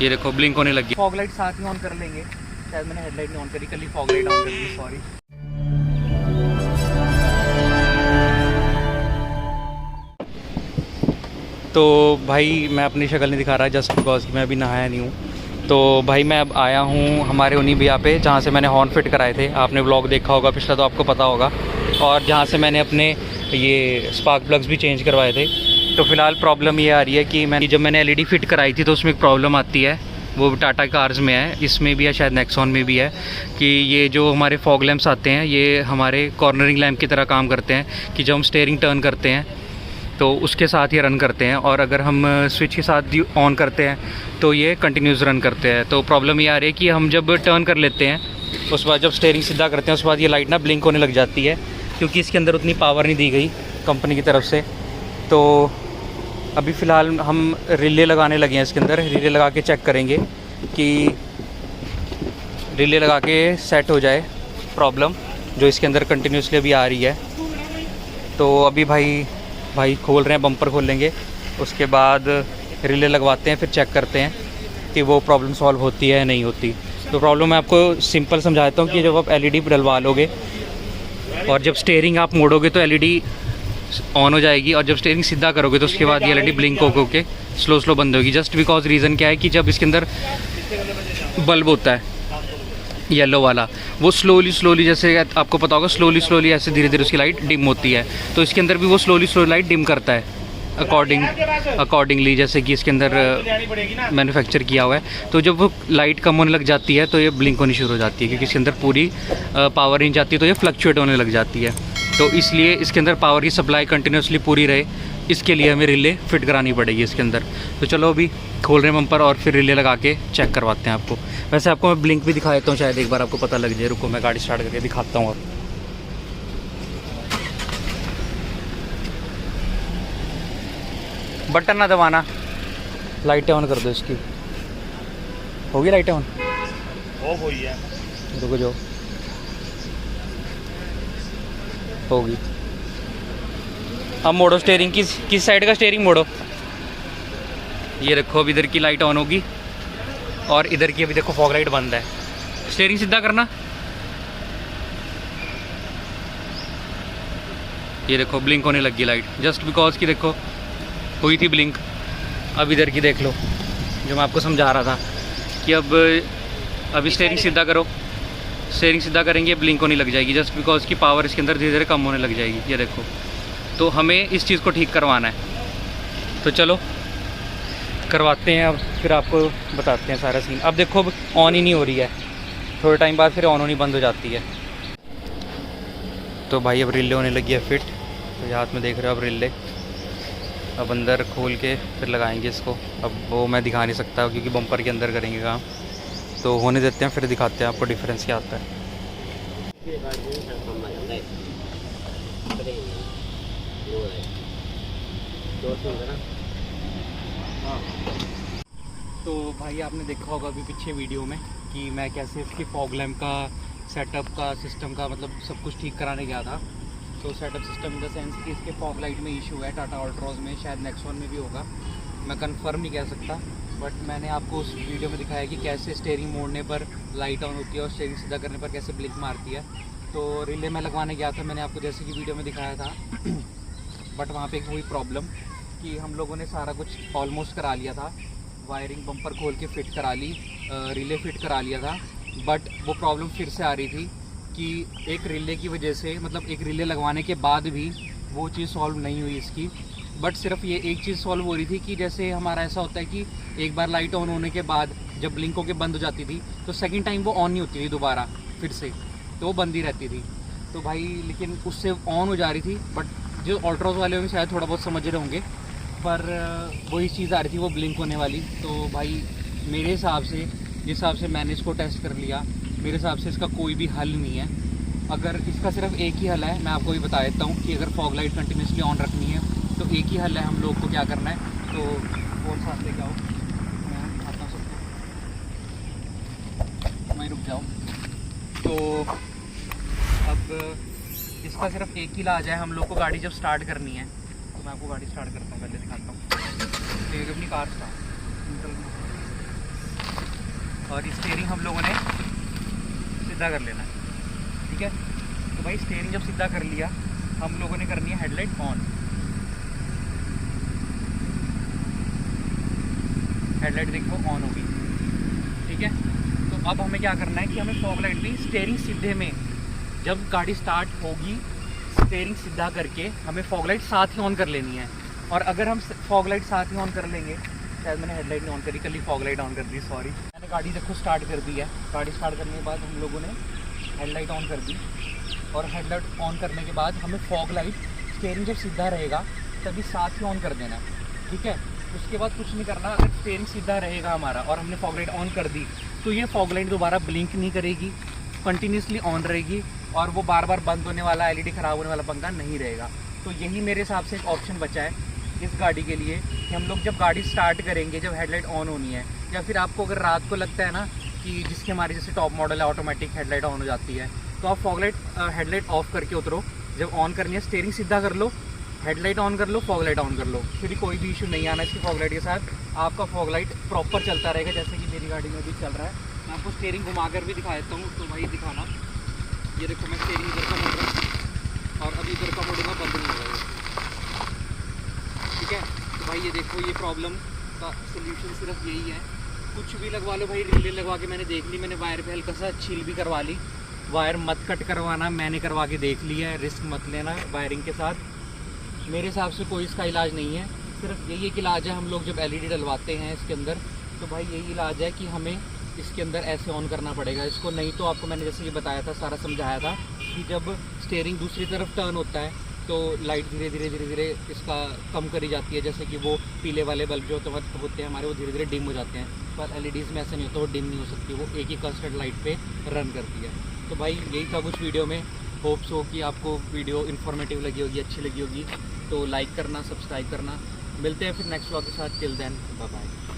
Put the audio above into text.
ये देखो ब्लिंक होने लगी। फॉग लाइट साथ ही ऑन कर लेंगे, शायद मैंने हेडलाइट नहीं ऑन करी, कल ही फॉग लाइट ऑन कर दी, सॉरी। तो भाई मैं अपनी शक्ल नहीं दिखा रहा जस्ट बिकॉज कि मैं अभी नहाया नहीं हूँ। तो भाई मैं अब आया हूँ हमारे उन्हीं भैया पे जहाँ से मैंने हॉर्न फिट कराए थे। आपने व्लॉग देखा होगा पिछला तो आपको पता होगा। और जहाँ से मैंने अपने ये स्पार्क प्लग्स भी चेंज करवाए थे। तो फ़िलहाल प्रॉब्लम ये आ रही है कि जब मैंने एलईडी फिट कराई थी तो उसमें एक प्रॉब्लम आती है, वो टाटा कार्स में है, इसमें भी है, शायद नेक्सॉन में भी है, कि ये जो हमारे फॉग लैंप्स आते हैं ये हमारे कॉर्नरिंग लैंप की तरह काम करते हैं कि जब हम स्टीयरिंग टर्न करते हैं तो उसके साथ ये रन करते हैं, और अगर हम स्विच के साथ ऑन करते हैं तो ये कंटिन्यूस रन करते हैं। तो प्रॉब्लम ये आ रही है कि हम जब टर्न कर लेते हैं उसके बाद जब स्टीयरिंग सीधा करते हैं उसके बाद ये लाइट ना ब्लिंक होने लग जाती है, क्योंकि इसके अंदर उतनी पावर नहीं दी गई कंपनी की तरफ से। तो अभी फ़िलहाल हम रिले लगाने लगे हैं इसके अंदर, रिले लगा के चेक करेंगे कि रिले लगा के सेट हो जाए प्रॉब्लम जो इसके अंदर कंटिन्यूसली अभी आ रही है। तो अभी भाई खोल रहे हैं, बम्पर खोल लेंगे, उसके बाद रिले लगवाते हैं, फिर चेक करते हैं कि वो प्रॉब्लम सॉल्व होती है या नहीं होती। तो प्रॉब्लम मैं आपको सिंपल समझा देता हूँ कि जब आप एलईडी डलवा लोगे और जब स्टीयरिंग आप मोड़ोगे तो एलईडी ऑन हो जाएगी, और जब स्टीयरिंग सीधा करोगे तो उसके बाद ये एलईडी ब्लिंक होके स्लो बंद होगी। जस्ट बिकॉज रीज़न क्या है कि जब इसके अंदर बल्ब होता है येलो वाला, वो स्लोली जैसे आपको पता होगा स्लोली ऐसे धीरे धीरे उसकी लाइट डिम होती है। तो इसके अंदर भी वो स्लोली लाइट डिम करता है अकॉर्डिंगली जैसे कि इसके अंदर मैन्युफैक्चर किया हुआ है। तो जब वो लाइट कम होने लग जाती है तो ये ब्लिंक होनी शुरू हो जाती है, क्योंकि इसके अंदर पूरी पावर नहीं जाती तो ये फ्लक्चुएट होने लग जाती है। तो इसलिए इसके अंदर पावर की सप्लाई कंटिन्यूसली पूरी रहे, इसके लिए हमें रिले फिट करानी पड़ेगी इसके अंदर। तो चलो अभी खोल रहे हैं बम्पर और फिर रिले लगा के चेक करवाते हैं आपको। वैसे आपको मैं ब्लिंक भी दिखा देता हूँ, शायद एक बार आपको पता लग जाए। रुको मैं गाड़ी स्टार्ट करके दिखाता हूँ। और बटन ना दबाना, लाइटें ऑन कर दो इसकी। होगी लाइटें ऑन? ऑफ हुई है। रुको जो होगी। अब मोड़ो स्टीयरिंग, किस साइड का स्टीयरिंग मोड़ो। ये देखो अब इधर की लाइट ऑन होगी और इधर की अभी देखो फॉग लाइट बंद है। स्टीयरिंग सीधा करना। ये देखो ब्लिंक होने लगी लाइट, जस्ट बिकॉज की देखो हुई थी ब्लिंक। अब इधर की देख लो जो मैं आपको समझा रहा था कि अब अभी स्टीयरिंग सीधा करो, स्टीयरिंग सीधा करेंगे ब्लिंक होने लग जाएगी, जस्ट बिकॉज की पावर इसके अंदर धीरे धीरे कम होने लग जाएगी। ये देखो, तो हमें इस चीज़ को ठीक करवाना है। तो चलो करवाते हैं, अब फिर आपको बताते हैं सारा सीन। अब देखो अब ऑन ही नहीं हो रही है, थोड़े टाइम बाद फिर ऑन होनी बंद हो जाती है। तो भाई अब रिले होने लगी है फिट। तो ये हाथ में देख रहे हो अब रिले, अब अंदर खोल के फिर लगाएंगे इसको। अब वो मैं दिखा नहीं सकता क्योंकि बम्पर के अंदर करेंगे काम। तो होने देते हैं फिर दिखाते हैं आपको डिफरेंस क्या आता है। तो भाई आपने देखा होगा अभी पीछे वीडियो में कि मैं कैसे इसकी फॉग लैम्प का सेटअप का सिस्टम का मतलब सब कुछ ठीक कराने गया था। तो setup system in the sense कि इसके फॉग लाइट में इशू है, टाटा अल्ट्रॉज में, शायद नेक्सॉन में भी होगा, मैं कंफर्म नहीं कह सकता। बट मैंने आपको उस वीडियो में दिखाया कि कैसे स्टीयरिंग मोड़ने पर लाइट ऑन होती है और स्टीयरिंग सीधा करने पर कैसे ब्लिंक मारती है। तो रिले में लगवाने गया था मैंने आपको जैसे कि वीडियो में दिखाया था। बट वहाँ पे हुई प्रॉब्लम कि हम लोगों ने सारा कुछ ऑलमोस्ट करा लिया था, वायरिंग बम्पर खोल के फिट करा ली, रिले फिट करा लिया था। बट वो प्रॉब्लम फिर से आ रही थी कि एक रिले की वजह से, मतलब एक रिले लगवाने के बाद भी वो चीज़ सॉल्व नहीं हुई इसकी। बट सिर्फ ये एक चीज़ सॉल्व हो रही थी कि जैसे हमारा ऐसा होता है कि एक बार लाइट ऑन होने के बाद जब ब्लिंक होकर बंद हो जाती थी तो सेकंड टाइम वो ऑन नहीं होती थी दोबारा फिर से, तो वो बंद ही रहती थी। तो भाई लेकिन उससे ऑन हो जा रही थी। बट जो अल्ट्रॉज वाले होंगे शायद थोड़ा बहुत समझ रहे होंगे, पर वही चीज़ आ रही थी वो ब्लिंक होने वाली। तो भाई मेरे हिसाब से, जिस हिसाब से मैंने इसको टेस्ट कर लिया, मेरे हिसाब से इसका कोई भी हल नहीं है। अगर इसका सिर्फ एक ही हल है, मैं आपको भी बता देता हूँ कि अगर फॉग लाइट कंटिन्यूसली ऑन रखनी है तो एक ही हल है, हम लोग को क्या करना है। तो और साथ लेके आओ, मैं आता हूँ सबको, मैं रुक जाऊँ। तो अब इसका सिर्फ एक ही इलाज है, हम लोग को गाड़ी जब स्टार्ट करनी है, तो मैं आपको गाड़ी स्टार्ट करता हूँ, पहले दिखाता हूँ। तो अपनी कार स्टार्ट और स्टीयरिंग हम लोगों ने सीधा कर लेना है, ठीक है। तो भाई स्टीयरिंग जब सीधा कर लिया, हम लोगों ने करनी है हेडलाइट ऑन। हेडलाइट देखो ऑन होगी, ठीक है। तो अब हमें क्या करना है कि हमें फॉग लाइट भी स्टीयरिंग सीधे में, जब गाड़ी स्टार्ट होगी स्टीयरिंग सीधा करके हमें फॉग लाइट साथ ही ऑन कर लेनी है। और अगर हम फॉग लाइट साथ ही ऑन कर लेंगे, शायद मैंने हेडलाइट नहीं ऑन करी, कल ही फॉग लाइट ऑन कर दी, सॉरी। मैंने गाड़ी देखो स्टार्ट कर दी है। गाड़ी स्टार्ट करने के बाद हम लोगों ने हेडलाइट ऑन कर दी, और हेडलाइट ऑन करने के बाद हमें फॉग लाइट स्टीयरिंग जब सीधा रहेगा तभी साथ ही ऑन कर देना है, ठीक है। उसके बाद कुछ नहीं करना। अगर स्टीयरिंग सीधा रहेगा हमारा और हमने फॉग लाइट ऑन कर दी तो ये फॉग लाइट दोबारा ब्लिंक नहीं करेगी, कंटिन्यूसली ऑन रहेगी, और वो बार बार बंद होने वाला, एलईडी ख़राब होने वाला पंगा नहीं रहेगा। तो यही मेरे हिसाब से एक ऑप्शन बचा है इस गाड़ी के लिए कि हम लोग जब गाड़ी स्टार्ट करेंगे, जब हेडलाइट ऑन होनी है, या फिर आपको अगर रात को लगता है ना कि जिसके हमारी जैसे टॉप मॉडल है ऑटोमेटिक हेडलाइट ऑन हो जाती है, तो आप फॉग लाइट हेडलाइट ऑफ करके उतरो। जब ऑन करनी है स्टीयरिंग सीधा कर लो, हेडलाइट ऑन कर लो, फॉग लाइट ऑन कर लो, फिर कोई भी इशू नहीं आना इसकी फॉग लाइट के साथ। आपका फॉग लाइट प्रॉपर चलता रहेगा, जैसे कि मेरी गाड़ी में भी चल रहा है। मैं आपको स्टीयरिंग घुमा कर भी दिखा देता हूँ, तो भाई दिखाना। ये देखो मैं स्टीयरिंग इधर का मोड़ रहा हूँ और अभी इधर का मोड़ूंगा, बंद नहीं होगा, ठीक है। तो भाई ये देखो, ये प्रॉब्लम का सोल्यूशन सिर्फ यही है। कुछ भी लगवा लो भाई, रिले लगवा के मैंने देख ली, मैंने वायर पे हल्का सा छील भी करवा ली। वायर मत कट करवाना, मैंने करवा के देख लिया है, रिस्क मत लेना वायरिंग के साथ। मेरे हिसाब से कोई इसका इलाज नहीं है, सिर्फ यही एक इलाज है। हम लोग जब एलईडी डलवाते हैं इसके अंदर, तो भाई यही इलाज है कि हमें इसके अंदर ऐसे ऑन करना पड़ेगा इसको। नहीं तो आपको मैंने जैसे ये बताया था, सारा समझाया था कि जब स्टीयरिंग दूसरी तरफ टर्न होता है तो लाइट धीरे धीरे इसका कम करी जाती है। जैसे कि वो पीले वाले बल्ब जो होते हैं हमारे, वो धीरे धीरे डिम हो जाते हैं, पर एलईडीज़ में ऐसा नहीं होता, वो डिम नहीं हो सकती, वो एक ही कांस्टेंट लाइट पे रन करती है। तो भाई यही था कुछ वीडियो में। होप्स हो कि आपको वीडियो इन्फॉर्मेटिव लगी होगी, अच्छी लगी होगी। तो लाइक करना, सब्सक्राइब करना। मिलते हैं फिर नेक्स्ट व्लॉग के साथ। Till then bye bye.